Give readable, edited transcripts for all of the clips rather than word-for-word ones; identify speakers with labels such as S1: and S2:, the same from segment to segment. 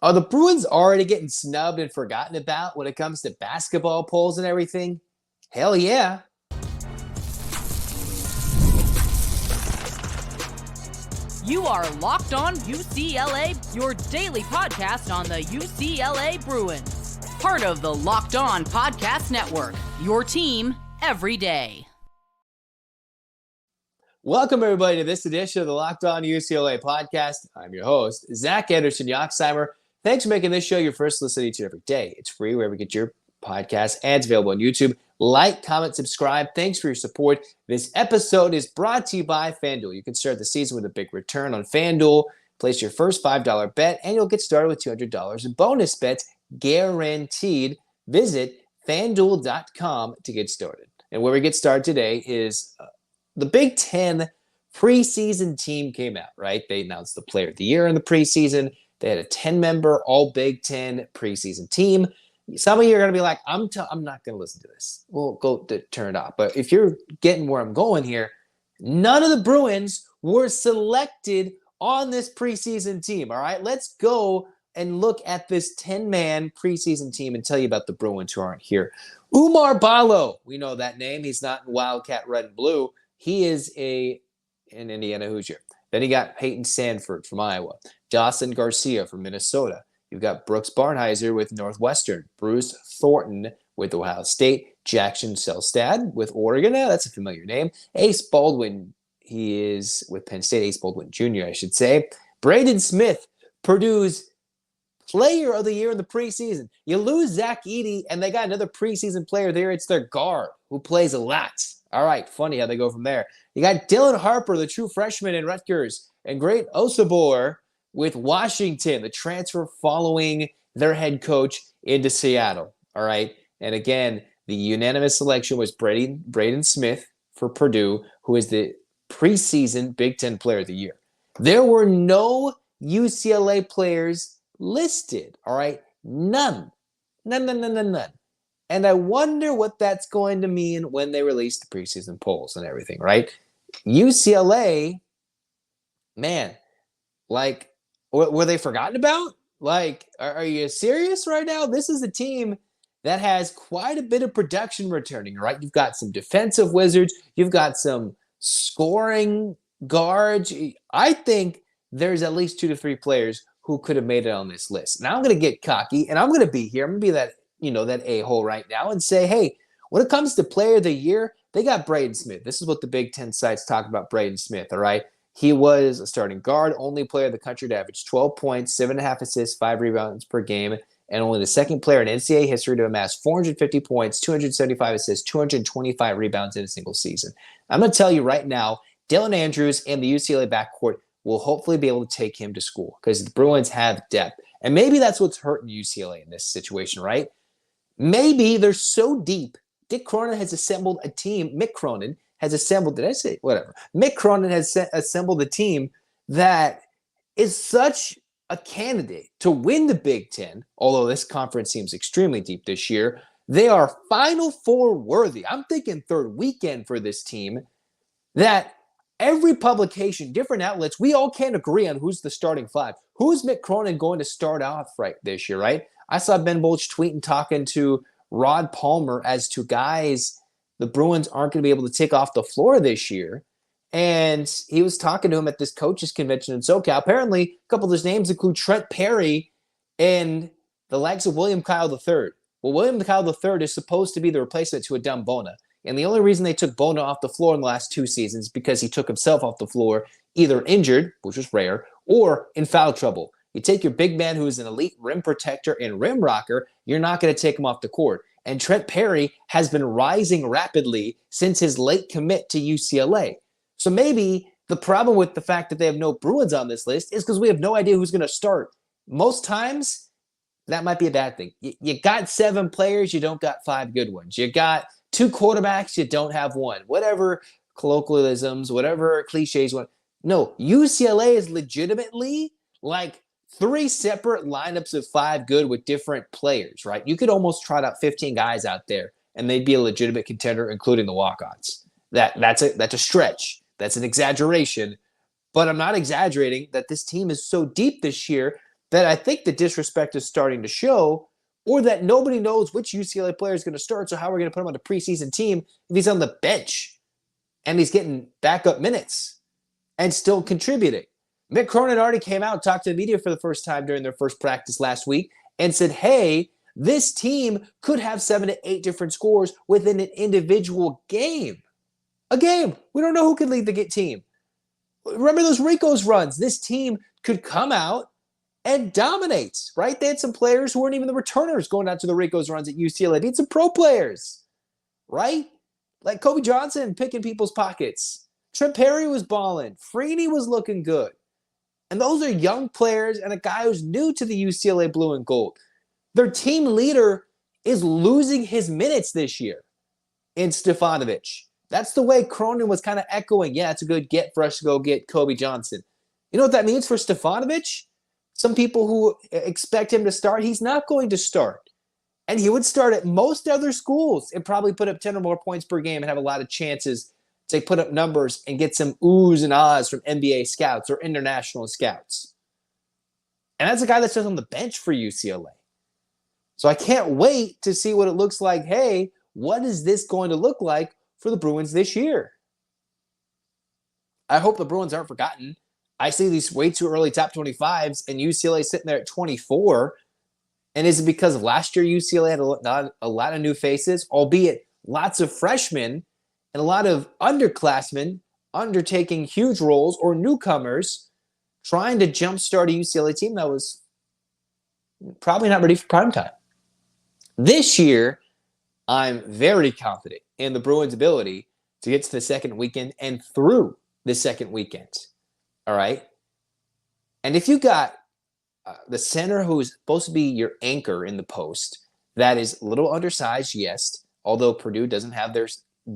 S1: Are the Bruins already getting snubbed and forgotten about when it comes to basketball polls and everything? Hell yeah.
S2: You are Locked On UCLA, your daily podcast on the UCLA Bruins. Part of the Locked On Podcast Network, your team every day.
S1: Welcome, everybody, to this edition of the Locked On UCLA Podcast. I'm your host, Zach Anderson-Yoxsimer. Thanks for making this show your first listen each and every day. It's free wherever you get your podcast, and it's available on YouTube. Like, comment, subscribe. Thanks for your support. This episode is brought to you by FanDuel. You can start the season with a big return on FanDuel. Place your first $5 bet, and you'll get started with $200 in bonus bets guaranteed. Visit FanDuel.com to get started. And where we get started today is the Big Ten preseason team came out, right? They announced the player of the year in the preseason. They had a 10-member all Big Ten preseason team. Some of you are going to be like, I'm not going to listen to this. We'll go to turn it off. But if you're getting where I'm going here, none of the Bruins were selected on this preseason team, all right? Let's go and look at this 10-man preseason team and tell you about the Bruins who aren't here. Oumar Ballo, we know that name. He's not in Wildcat Red and Blue. He is an Indiana Hoosier. Then you got Peyton Sandford from Iowa, Dawson Garcia from Minnesota. You've got Brooks Barnheiser with Northwestern, Bruce Thornton with Ohio State, Jackson Selstad with Oregon. Now, that's a familiar name. Ace Baldwin, he is with Penn State, Ace Baldwin Jr., I should say. Braden Smith, Purdue's player of the year in the preseason. You lose Zach Edey, and they got another preseason player there. It's their guard who plays a lot. All right, funny how they go from there. You got Dylan Harper, the true freshman in Rutgers, and Great Osabor with Washington, the transfer following their head coach into Seattle. All right, and again, the unanimous selection was Braden Smith for Purdue, who is the preseason Big Ten Player of the Year. There were no UCLA players listed. All right, none. And I wonder what that's going to mean when they release the preseason polls and everything, right? UCLA, man, like, were they forgotten about? Like, are you serious right now? This is a team that has quite a bit of production returning, right? You've got some defensive wizards. You've got some scoring guards. I think there's at least 2 to 3 players who could have made it on this list. Now I'm going to get cocky, and I'm going to be here. I'm going to be that a-hole right now and say, hey, when it comes to player of the year, they got Braden Smith. This is what the Big Ten sites talk about Braden Smith, all right? He was a starting guard, only player in the country to average 12 points, 7.5 assists, 5 rebounds per game, and only the second player in NCAA history to amass 450 points, 275 assists, 225 rebounds in a single season. I'm going to tell you right now, Dylan Andrews and the UCLA backcourt will hopefully be able to take him to school because the Bruins have depth. And maybe that's what's hurting UCLA in this situation, right? Maybe they're so deep. Mick Cronin has assembled a team that is such a candidate to win the Big Ten, although this conference seems extremely deep this year. They are Final Four worthy. I'm thinking third weekend for this team that every publication, different outlets, we all can't agree on who's the starting 5. Who's Mick Cronin going to start off right this year, right? I saw Ben Bolch tweeting, talking to Rod Palmer as to guys the Bruins aren't going to be able to take off the floor this year. And he was talking to him at this coaches convention in SoCal. Apparently, a couple of those names include Trent Perry and the likes of William Kyle III. Well, William Kyle III is supposed to be the replacement to Adem Bona. And the only reason they took Bona off the floor in the last 2 seasons is because he took himself off the floor, either injured, which was rare, or in foul trouble. You take your big man who is an elite rim protector and rim rocker, you're not going to take him off the court. And Trent Perry has been rising rapidly since his late commit to UCLA. So maybe the problem with the fact that they have no Bruins on this list is because we have no idea who's going to start. Most times, that might be a bad thing. You got 7 players, you don't got 5 good ones. You got 2 quarterbacks, you don't have 1. Whatever colloquialisms, whatever cliches. No, UCLA is legitimately like 3 separate lineups of 5 good with different players, right? You could almost trot out 15 guys out there, and they'd be a legitimate contender, including the walk-ons. That's a stretch. That's an exaggeration. But I'm not exaggerating that this team is so deep this year that I think the disrespect is starting to show, or that nobody knows which UCLA player is going to start, so how we're going to put him on the preseason team if he's on the bench and he's getting backup minutes and still contributing. Mick Cronin already came out and talked to the media for the first time during their first practice last week and said, hey, this team could have 7 to 8 different scores within an individual game. A game. We don't know who can lead the team. Remember those Rico's runs? This team could come out and dominate, right? They had some players who weren't even the returners going out to the Rico's runs at UCLA. They had some pro players, right? Like Kobe Johnson picking people's pockets. Trent Perry was balling. Freeney was looking good. And those are young players and a guy who's new to the UCLA blue and gold. Their team leader is losing his minutes this year in Stefanovic. That's the way Cronin was kind of echoing. Yeah, it's a good get for us to go get Kobe Johnson. You know what that means for Stefanovic? Some people who expect him to start, he's not going to start. And he would start at most other schools and probably put up 10 or more points per game and have a lot of chances to put up numbers and get some oohs and ahs from NBA scouts or international scouts. And that's a guy that's just on the bench for UCLA. So I can't wait to see what it looks like. Hey, what is this going to look like for the Bruins this year? I hope the Bruins aren't forgotten. I see these way too early top 25s and UCLA sitting there at 24. And is it because of last year UCLA had a lot of new faces, albeit lots of freshmen and a lot of underclassmen undertaking huge roles, or newcomers trying to jumpstart a UCLA team that was probably not ready for prime time? This year, I'm very confident in the Bruins' ability to get to the second weekend and through the second weekend. All right? And if you got the center who's supposed to be your anchor in the post, that is a little undersized, yes, although Purdue doesn't have their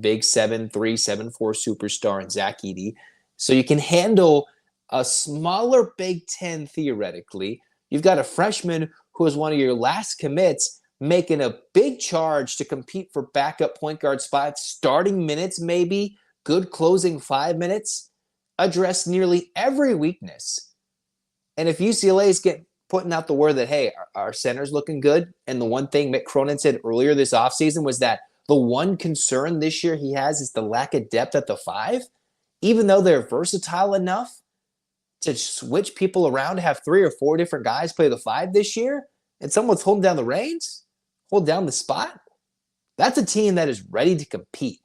S1: big 7'3", 7'4" superstar in Zach Edey. So you can handle a smaller Big Ten theoretically. You've got a freshman who is one of your last commits making a big charge to compete for backup point guard spots, starting minutes maybe, good closing 5 minutes, address nearly every weakness. And if UCLA is putting out the word that, hey, our center's looking good, and the one thing Mick Cronin said earlier this offseason was that the one concern this year he has is the lack of depth at the 5, even though they're versatile enough to switch people around to have 3 or 4 different guys play the 5 this year, and someone's holding down the reins, hold down the spot. That's a team that is ready to compete.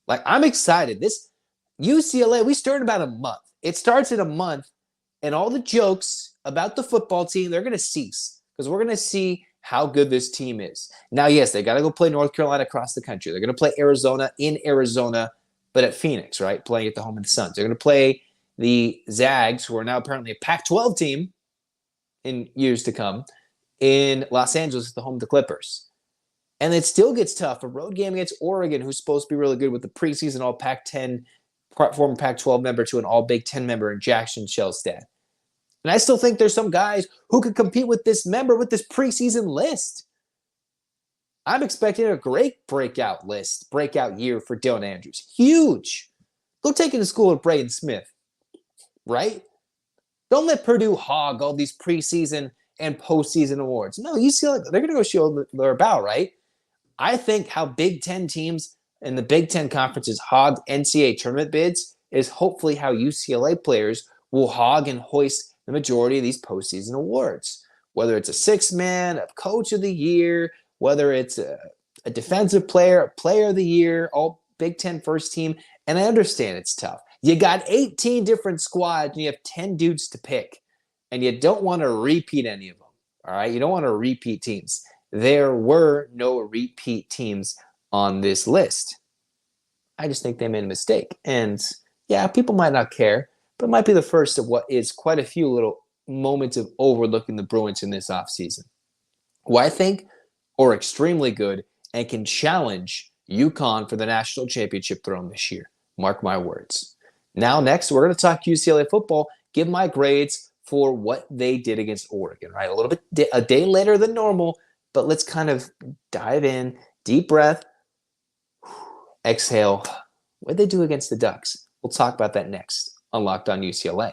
S1: Like, I'm excited. This UCLA, we start in about a month. It starts in a month, and all the jokes about the football team, they're going to cease because we're going to see how good this team is. Now, yes, they got to go play North Carolina across the country. They're going to play Arizona in Arizona, but at Phoenix, right? Playing at the home of the Suns. They're going to play the Zags, who are now apparently a Pac-12 team in years to come, in Los Angeles at the home of the Clippers. And it still gets tough. A road game against Oregon, who's supposed to be really good with the preseason all Pac-10, former Pac-12 member to an all Big Ten member in Jackson Shellstad. And I still think there's some guys who could compete with this member with this preseason list. I'm expecting a great breakout year for Dylan Andrews. Huge. Go take him to school with Braden Smith, right? Don't let Purdue hog all these preseason and postseason awards. No, UCLA, they're going to go show what they're about, right? I think how Big Ten teams and the Big Ten conferences hog NCAA tournament bids is hopefully how UCLA players will hog and hoist the majority of these postseason awards, whether it's a 6-man, a coach of the year, whether it's a defensive player, a player of the year, all Big Ten first team. And I understand it's tough. You got 18 different squads and you have 10 dudes to pick, and you don't want to repeat any of them. All right. You don't want to repeat teams. There were no repeat teams on this list. I just think they made a mistake. And yeah, people might not care, but it might be the first of what is quite a few little moments of overlooking the Bruins in this offseason, who I think are extremely good and can challenge UConn for the national championship throne this year. Mark my words. Now, next, we're going to talk UCLA football, give my grades for what they did against Oregon, right? A day later than normal, but let's kind of dive in, deep breath, exhale. What did they do against the Ducks? We'll talk about that next on Locked On UCLA.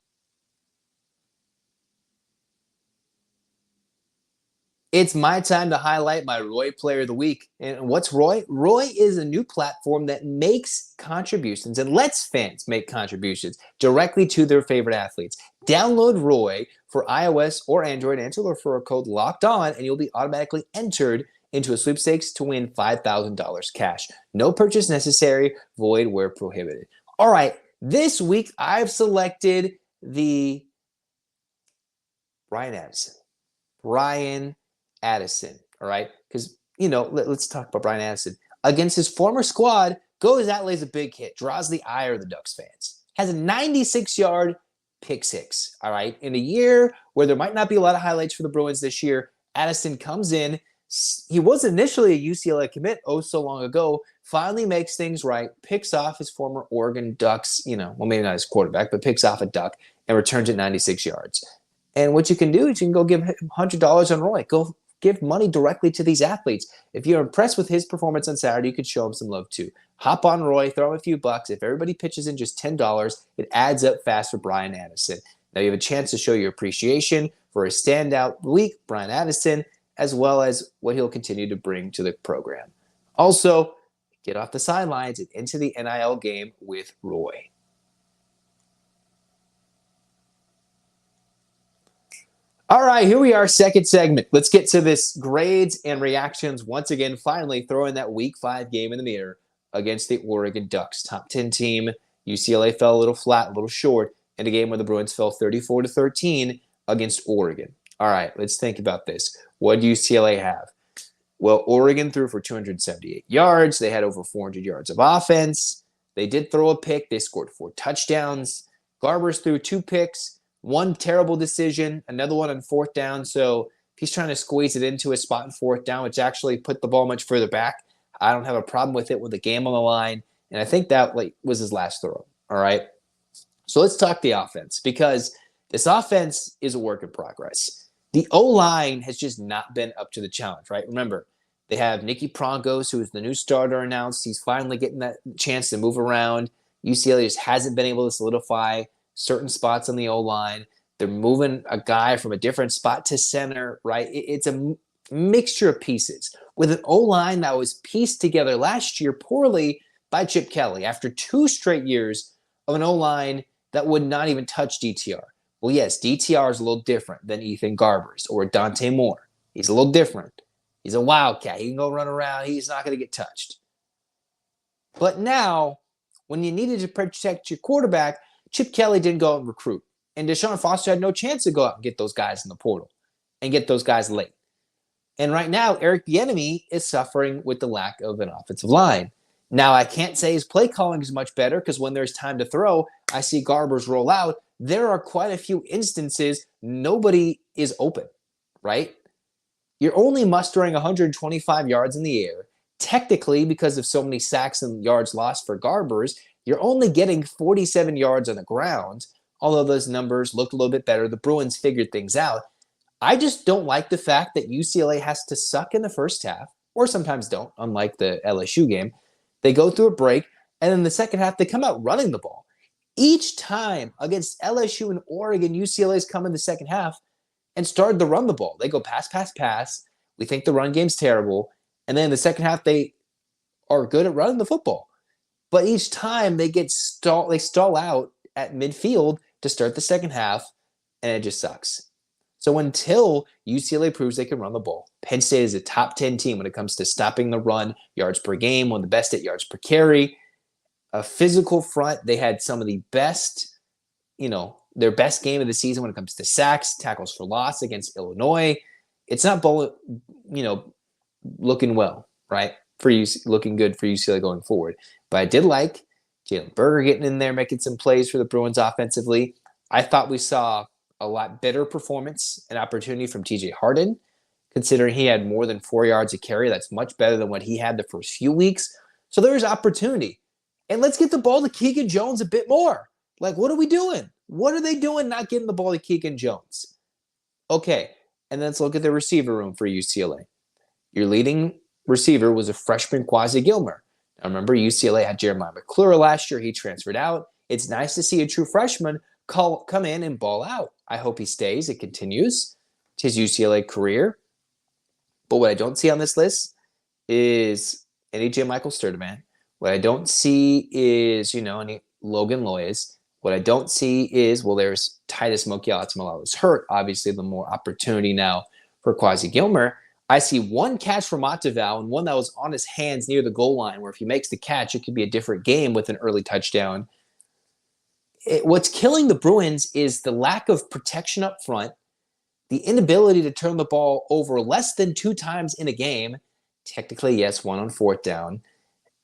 S1: It's my time to highlight my Roy Player of the Week. And what's Roy? Roy is a new platform that makes contributions and lets fans make contributions directly to their favorite athletes. Download Roy for iOS or Android, enter the referral code Locked On, and you'll be automatically entered into a sweepstakes to win $5,000 cash. No purchase necessary, void where prohibited. All right, this week I've selected the Brian Addison, all right? Because, let's talk about Brian Addison. Against his former squad, goes out, lays a big hit, draws the ire of the Ducks fans. Has a 96-yard pick six, all right? In a year where there might not be a lot of highlights for the Bruins this year, Addison comes in. He was initially a UCLA commit so long ago, finally makes things right, picks off his former Oregon Ducks, maybe not his quarterback, but picks off a Duck and returns it 96 yards. And what you can do is you can go give him $100 on Roy. Go give money directly to these athletes. If you're impressed with his performance on Saturday, you could show him some love too. Hop on Roy, throw him a few bucks. If everybody pitches in just $10, it adds up fast for Brian Addison. Now you have a chance to show your appreciation for a standout week, Brian Addison, as well as what he'll continue to bring to the program. Also, get off the sidelines and into the NIL game with Roy. All right, here we are, second segment. Let's get to this grades and reactions. Once again, finally throwing that Week 5 game in the mirror against the Oregon Ducks. Top 10 team. UCLA fell a little flat, a little short in a game where the Bruins fell 34-13 against Oregon. All right, let's think about this. What did UCLA have? Well, Oregon threw for 278 yards. They had over 400 yards of offense. They did throw a pick. They scored 4 touchdowns. Garbers threw 2 picks. One terrible decision, another one on fourth down. So if he's trying to squeeze it into a spot in fourth down, which actually put the ball much further back, I don't have a problem with it with the game on the line. And I think that was his last throw. All right. So let's talk the offense, because this offense is a work in progress. The O-line has just not been up to the challenge, right? Remember, they have Nicky Prongos, who is the new starter announced. He's finally getting that chance to move around. UCLA just hasn't been able to solidify certain spots on the O-line. They're moving a guy from a different spot to center, right? It's a mixture of pieces. With an O-line that was pieced together last year poorly by Chip Kelly after 2 straight years of an O-line that would not even touch DTR. Well, yes, DTR is a little different than Ethan Garbers or Dante Moore. He's a little different. He's a wildcat. He can go run around. He's not going to get touched. But now, when you needed to protect your quarterback, Chip Kelly didn't go out and recruit. And Deshaun Foster had no chance to go out and get those guys in the portal and get those guys late. And right now, Eric Bieniemy is suffering with the lack of an offensive line. Now, I can't say his play calling is much better, because when there's time to throw, I see Garbers roll out. There are quite a few instances nobody is open, right? You're only mustering 125 yards in the air. Technically, because of so many sacks and yards lost for Garbers, you're only getting 47 yards on the ground, although those numbers looked a little bit better. The Bruins figured things out. I just don't like the fact that UCLA has to suck in the first half, or sometimes don't, unlike the LSU game. They go through a break, and in the second half, they come out running the ball. Each time against LSU and Oregon, UCLA's come in the second half and started to run the ball. They go pass, pass, pass. We think the run game's terrible. And then in the second half, they are good at running the football. But each time they stall out at midfield to start the second half, and it just sucks. So until UCLA proves they can run the ball, Penn State is a top 10 team when it comes to stopping the run, yards per game, one of the best at yards per carry. A physical front, they had some of the best, their best game of the season when it comes to sacks, tackles for loss against Illinois. It's not, looking well, right? Looking good for UCLA going forward. But I did like Jalen Berger getting in there, making some plays for the Bruins offensively. I thought we saw a lot better performance and opportunity from TJ Harden, considering he had more than 4 yards a carry. That's much better than what he had the first few weeks. So there's opportunity. And let's get the ball to Keegan Jones a bit more. Like, what are we doing? What are they doing not getting the ball to Keegan Jones? Okay, and then let's look at the receiver room for UCLA. Your leading receiver was a freshman, Quasi Gilmer. Now remember, UCLA had Jeremiah McClure last year. He transferred out. It's nice to see a true freshman come in and ball out. I hope he stays. It continues his UCLA career. But what I don't see on this list is any J. Michael Sturdivant. What I don't see is, any Logan Loyes. What I don't see is, there's Titus Mokiala-Tamala hurt. Obviously, the more opportunity now for Quasi Gilmer. I see one catch from Monteval and one that was on his hands near the goal line, where if he makes the catch, it could be a different game with an early touchdown. What's killing the Bruins is the lack of protection up front, the inability to turn the ball over less than 2 times in a game. Technically, yes, 1 on 4th down.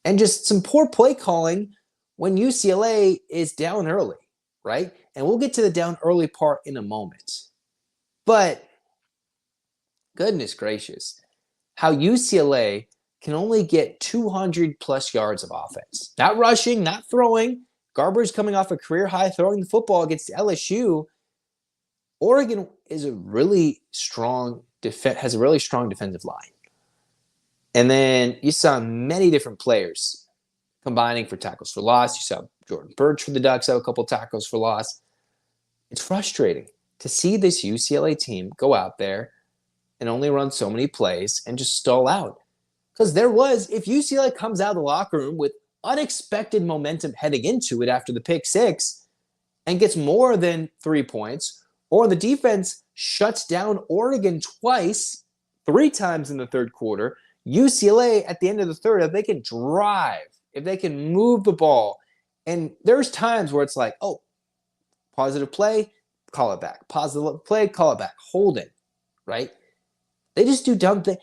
S1: And just some poor play calling when UCLA is down early, right? And we'll get to the down early part in a moment. But goodness gracious, how UCLA can only get 200-plus yards of offense. Not rushing, not throwing. Garber's coming off a career-high throwing the football against LSU. Oregon is has a really strong defensive line. And then you saw many different players combining for tackles for loss. You saw Jordan Birch for the Ducks have a couple tackles for loss. It's frustrating to see this UCLA team go out there and only run so many plays and just stall out. Because if UCLA comes out of the locker room with unexpected momentum heading into it after the pick 6 and gets more than 3 points, or the defense shuts down Oregon 3 times in the third quarter, UCLA at the end of the third, if they can drive, if they can move the ball, and there's times where it's like, positive play, call it back. Positive play, call it back. Holding, right? They just do dumb things.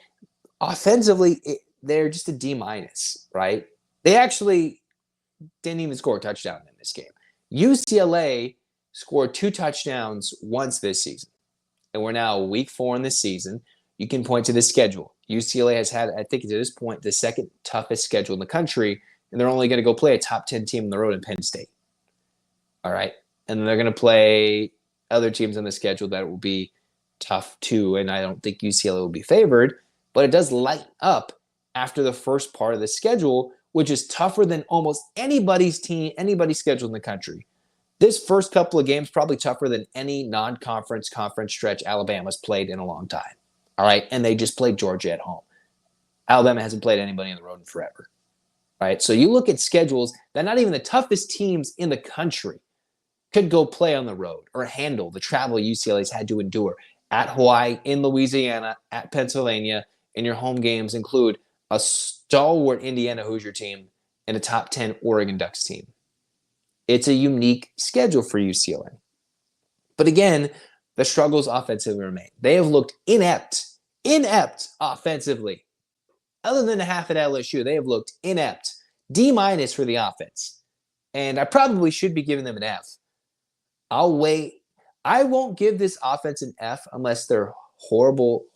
S1: Offensively, they're just a D-, right? They actually didn't even score a touchdown in this game. UCLA scored 2 touchdowns once this season. And we're now week 4 in this season. You can point to the schedule. UCLA has had, I think to this point, the second toughest schedule in the country, and they're only going to go play a top 10 team on the road in Penn State. All right? And then they're going to play other teams on the schedule that will be tough too, and I don't think UCLA will be favored, but it does light up after the first part of the schedule, which is tougher than almost anybody's schedule in the country. This first couple of games probably tougher than any non-conference conference stretch Alabama's played in a long time. All right, and they just played Georgia at home. Alabama hasn't played anybody on the road in forever. All right, so you look at schedules that not even the toughest teams in the country could go play on the road or handle the travel UCLA's had to endure at Hawaii, in Louisiana, at Pennsylvania, and your home games include a stalwart Indiana Hoosier team and a top 10 Oregon Ducks team. It's a unique schedule for UCLA. But again, the struggles offensively remain. They have looked inept offensively. Other than the half at LSU, they have looked inept. D- for the offense. And I probably should be giving them an F. I'll wait. I won't give this offense an F unless they're horrible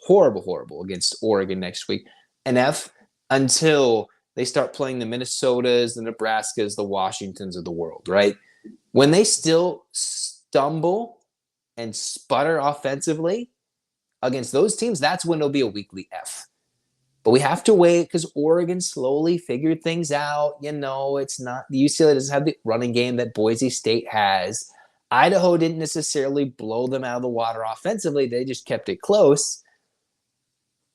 S1: against Oregon next week. An F until they start playing the Minnesotas, the Nebraskas, the Washingtons of the world, right? When they still stumble and sputter offensively against those teams, that's when it'll be a weekly F. But we have to wait because Oregon slowly figured things out. It's not – the UCLA doesn't have the running game that Boise State has. Idaho didn't necessarily blow them out of the water offensively. They just kept it close.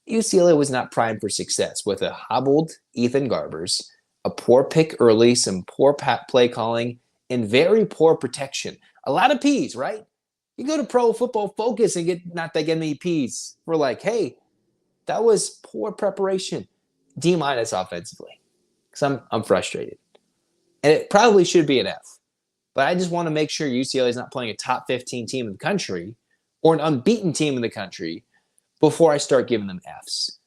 S1: UCLA was not primed for success with a hobbled Ethan Garbers, a poor pick early, some poor play calling, and very poor protection. A lot of P's, right? You go to Pro Football Focus and get not that many P's. We're like, hey, that was poor preparation. D- offensively. Because I'm frustrated. And it probably should be an F. But I just want to make sure UCLA is not playing a top 15 team in the country or an unbeaten team in the country before I start giving them Fs.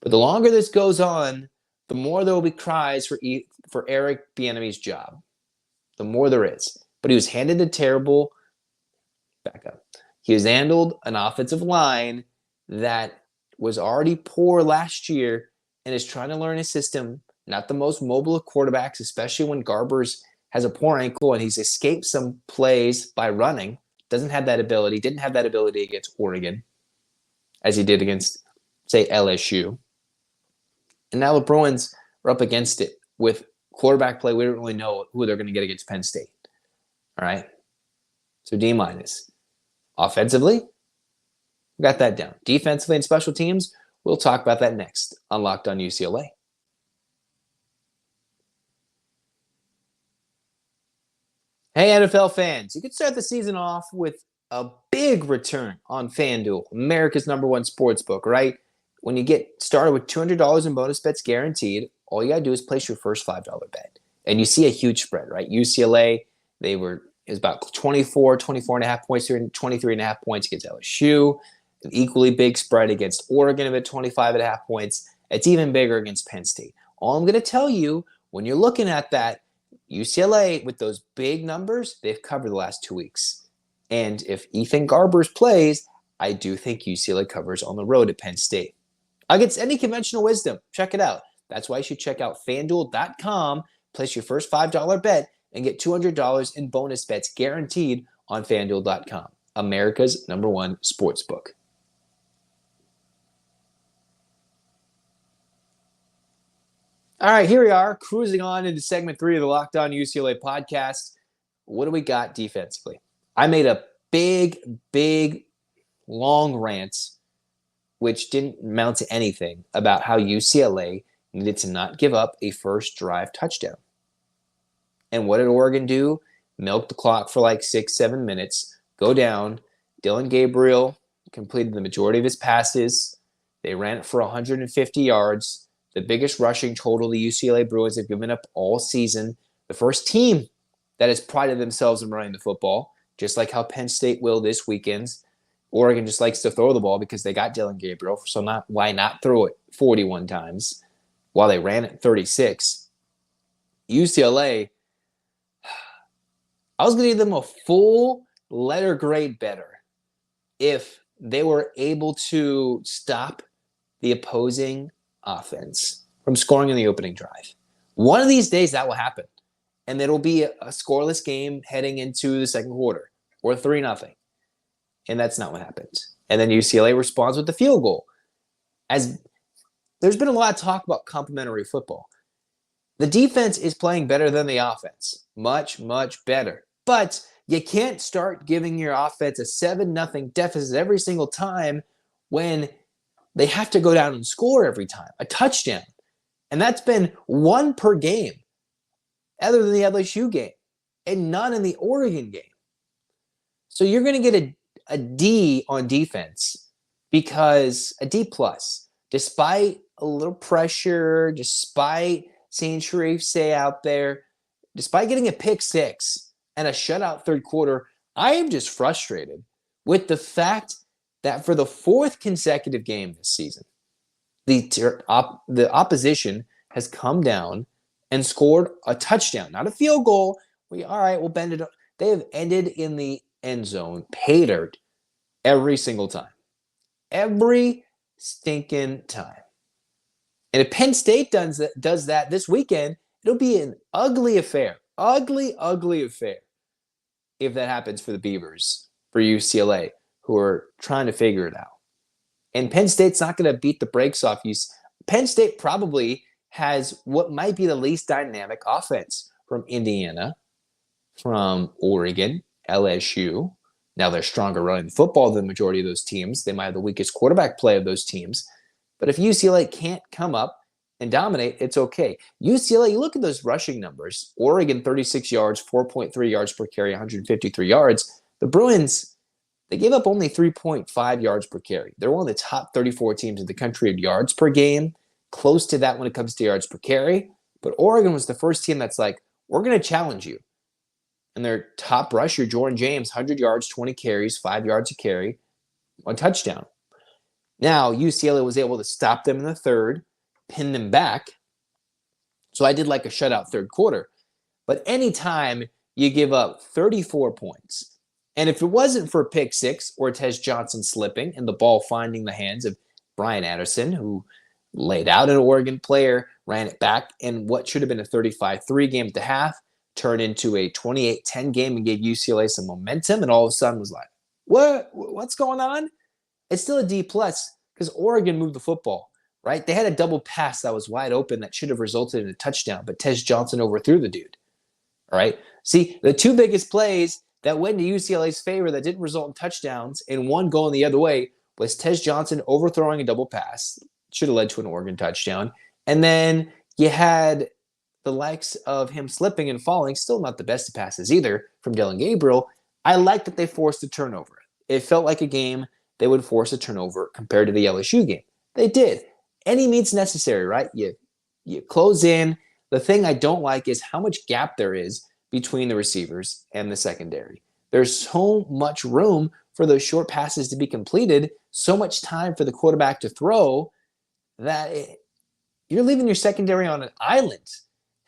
S1: But the longer this goes on, the more there will be cries for Eric Bieniemy's job. The more there is. But he was handed a terrible backup. He has handled an offensive line that was already poor last year and is trying to learn a system, not the most mobile of quarterbacks, especially when Garbers has a poor ankle and he's escaped some plays by running. Didn't have that ability against Oregon as he did against, say, LSU. And now the Bruins are up against it with quarterback play. We don't really know who they're going to get against Penn State. All right? So D-. Offensively, we got that down. Defensively and special teams, We'll talk about that next on Locked On UCLA. Hey, NFL fans, you can start the season off with a big return on FanDuel, America's #1 sportsbook, right? When you get started with $200 in bonus bets guaranteed, all you got to do is place your first $5 bet. And you see a huge spread, right? UCLA, it was about 24.5 points here, and 23.5 points against LSU. An equally big spread against Oregon of at 25.5 points. It's even bigger against Penn State. All I'm going to tell you, when you're looking at that, UCLA, with those big numbers, they've covered the last 2 weeks. And if Ethan Garbers plays, I do think UCLA covers on the road at Penn State. Against any conventional wisdom, check it out. That's why you should check out FanDuel.com, place your first $5 bet, and get $200 in bonus bets guaranteed on FanDuel.com, America's #1 sportsbook. All right, here we are, cruising on into segment 3 of the Locked On UCLA podcast. What do we got defensively? I made a big, long rant, which didn't amount to anything, about how UCLA needed to not give up a first drive touchdown. And what did Oregon do? Milk the clock for like 6-7 minutes, go down. Dillon Gabriel completed the majority of his passes. They ran it for 150 yards. The biggest rushing total the UCLA Bruins have given up all season. The first team that has prided themselves in running the football, just like how Penn State will this weekend. Oregon just likes to throw the ball because they got Dillon Gabriel, so why not throw it 41 times while they ran it 36? UCLA, I was going to give them a full letter grade better if they were able to stop the opposing offense from scoring in the opening drive. One of these days that will happen, and it'll be a scoreless game heading into the second quarter, or 3-0. And that's not what happens. And then UCLA responds with the field goal. As there's been a lot of talk about complementary football. The defense is playing better than the offense. Much better. But you can't start giving your offense a 7-0 deficit every single time when they have to go down and score every time, a touchdown. And that's been 1 per game, other than the LSU game, and none in the Oregon game. So you're going to get a D on defense, because a D+, despite a little pressure, despite seeing Sharif say out there, despite getting a pick 6 and a shutout third quarter, I am just frustrated with the fact that for the 4th consecutive game this season, the opposition has come down and scored a touchdown, not a field goal. We'll bend it up. They have ended in the end zone, pay dirt, every single time. Every stinking time. And if Penn State does that this weekend, it'll be an ugly affair. Ugly affair if that happens for the Beavers, for UCLA, who are trying to figure it out. And Penn State's not going to beat the brakes off you. Penn State probably has what might be the least dynamic offense from Indiana, from Oregon, LSU. Now they're stronger running the football than the majority of those teams. They might have the weakest quarterback play of those teams. But if UCLA can't come up and dominate, it's okay. UCLA, you look at those rushing numbers. Oregon, 36 yards, 4.3 yards per carry, 153 yards. The Bruins, they gave up only 3.5 yards per carry. They're one of the top 34 teams in the country in yards per game, close to that when it comes to yards per carry. But Oregon was the first team that's like, we're going to challenge you. And their top rusher, Jordan James, 100 yards, 20 carries, 5 yards a carry, 1 touchdown. Now, UCLA was able to stop them in the third, pin them back. So I did like a shutout third quarter. But anytime you give up 34 points, and if it wasn't for pick 6 or Tez Johnson slipping and the ball finding the hands of Brian Addison, who laid out an Oregon player, ran it back, and what should have been a 35-3 game at the half turned into a 28-10 game and gave UCLA some momentum, and all of a sudden was like, what's going on? It's still a D+ because Oregon moved the football, right? They had a double pass that was wide open that should have resulted in a touchdown, but Tez Johnson overthrew the dude, all right? See, the 2 biggest plays that went to UCLA's favor that didn't result in touchdowns and one going the other way was Tez Johnson overthrowing a double pass should have led to an Oregon touchdown. And then you had the likes of him slipping and falling, still not the best of passes either from Dylan Gabriel. I like that they forced a turnover. It felt like a game they would force a turnover compared to the LSU game. They did. Any means necessary, right? You close in. The thing I don't like is how much gap there is between the receivers and the secondary. There's so much room for those short passes to be completed, so much time for the quarterback to throw that you're leaving your secondary on an island,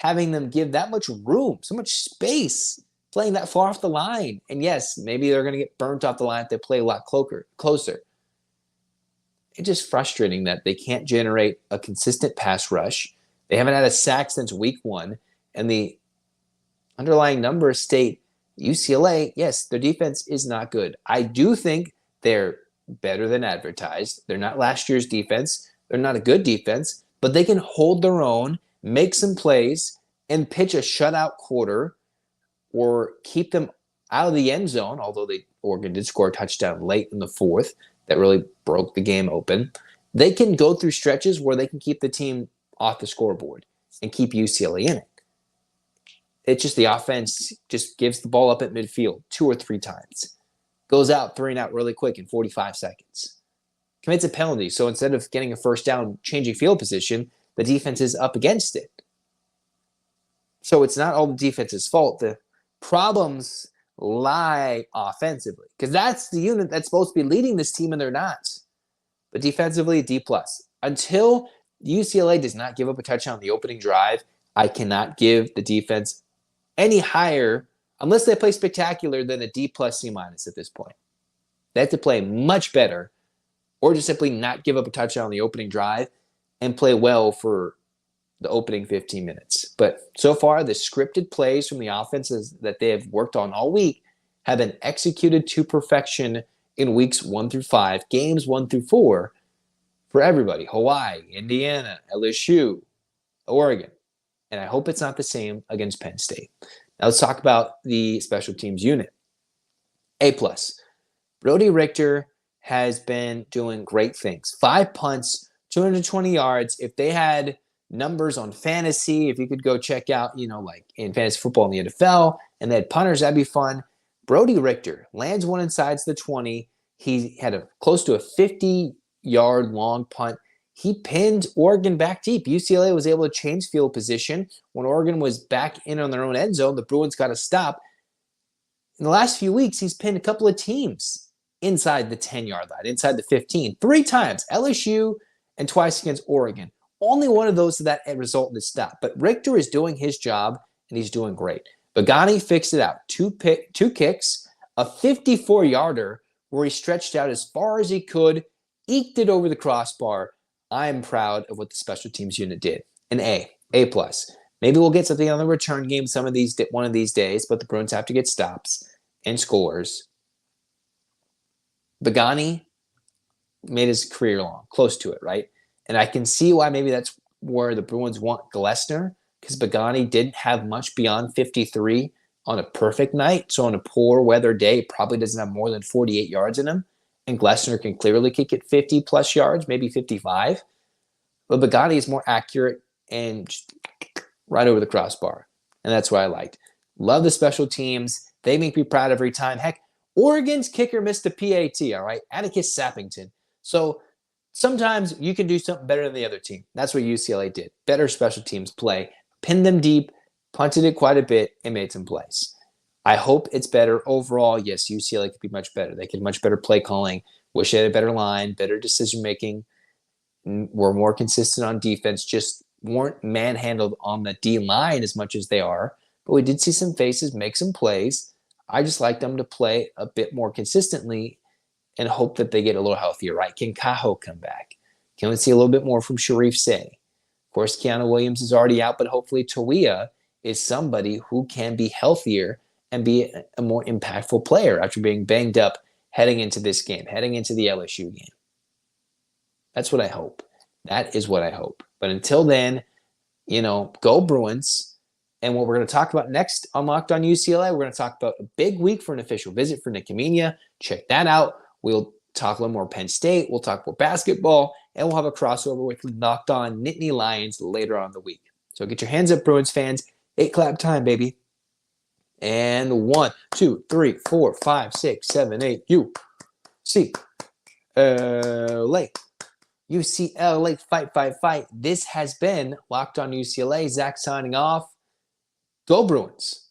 S1: having them give that much room, so much space, playing that far off the line. And yes, maybe they're going to get burnt off the line if they play a lot closer. It's just frustrating that they can't generate a consistent pass rush. They haven't had a sack since week 1. And the underlying numbers state UCLA, yes, their defense is not good. I do think they're better than advertised. They're not last year's defense. They're not a good defense, but they can hold their own, make some plays, and pitch a shutout quarter or keep them out of the end zone, although Oregon did score a touchdown late in the 4th that really broke the game open. They can go through stretches where they can keep the team off the scoreboard and keep UCLA in it. It's just the offense just gives the ball up at midfield 2 or 3 times, goes out 3 and out really quick in 45 seconds, commits a penalty. So instead of getting a first down, changing field position, the defense is up against it. So it's not all the defense's fault. The problems lie offensively because that's the unit that's supposed to be leading this team, and they're not. But defensively, D+. Until UCLA does not give up a touchdown on the opening drive, I cannot give the defense any higher, unless they play spectacular, than a D+, C- at this point. They have to play much better or just simply not give up a touchdown on the opening drive and play well for the opening 15 minutes. But so far, the scripted plays from the offenses that they have worked on all week have been executed to perfection in weeks 1 through 5, games 1 through 4 for everybody. Hawaii, Indiana, LSU, Oregon. And I hope it's not the same against Penn State. Now let's talk about the special teams unit. A+. Brody Richter has been doing great things. 5 punts, 220 yards. If they had numbers on fantasy, if you could go check out, like in fantasy football in the NFL, and they had punters, that'd be fun. Brody Richter lands one inside the 20. He had close to a 50-yard long punt. He pinned Oregon back deep. UCLA was able to change field position. When Oregon was back in on their own end zone, the Bruins got to stop. In the last few weeks, he's pinned a couple of teams inside the 10-yard line, inside the 15, 3 times, LSU and twice against Oregon. Only one of those that result in a stop. But Richter is doing his job, and he's doing great. Bagani fixed it out. 2 kicks, a 54-yarder where he stretched out as far as he could, eked it over the crossbar. I'm proud of what the special teams unit did. An A+. Maybe we'll get something on the return game one of these days, but the Bruins have to get stops and scores. Bagani made his career long, close to it, right? And I can see why maybe that's where the Bruins want Glessner, because Bagani didn't have much beyond 53 on a perfect night. So on a poor weather day, probably doesn't have more than 48 yards in him. And Glessner can clearly kick it 50-plus yards, maybe 55. But Bagani is more accurate and just right over the crossbar. And that's what I liked. Love the special teams. They make me proud every time. Heck, Oregon's kicker missed a PAT, all right? Atticus Sappington. So sometimes you can do something better than the other team. That's what UCLA did. Better special teams play. Pinned them deep, punted it quite a bit, and made some plays. I hope it's better overall. Yes, UCLA could be much better. They could much better play calling. Wish they had a better line, better decision making. Were more consistent on defense. Just weren't manhandled on the D line as much as they are. But we did see some faces make some plays. I just like them to play a bit more consistently and hope that they get a little healthier. Right? Can Cajo come back? Can we see a little bit more from Sharif Say? Of course, Keanu Williams is already out, but hopefully Tawia is somebody who can be healthier and be a more impactful player after being banged up heading into this game, heading into the LSU game. That's what I hope. That is what I hope. But until then, go Bruins. And what we're going to talk about next on Locked On UCLA, we're going to talk about a big week for an official visit for Nick Amenia. Check that out. We'll talk a little more Penn State. We'll talk more basketball, and we'll have a crossover with Locked On Nittany Lions later on in the week. So get your hands up, Bruins fans. 8 clap time, baby. And 1, 2, 3, 4, 5, 6, 7, 8. UCLA. UCLA, fight, fight, fight. This has been Locked On UCLA. Zach signing off. Go Bruins.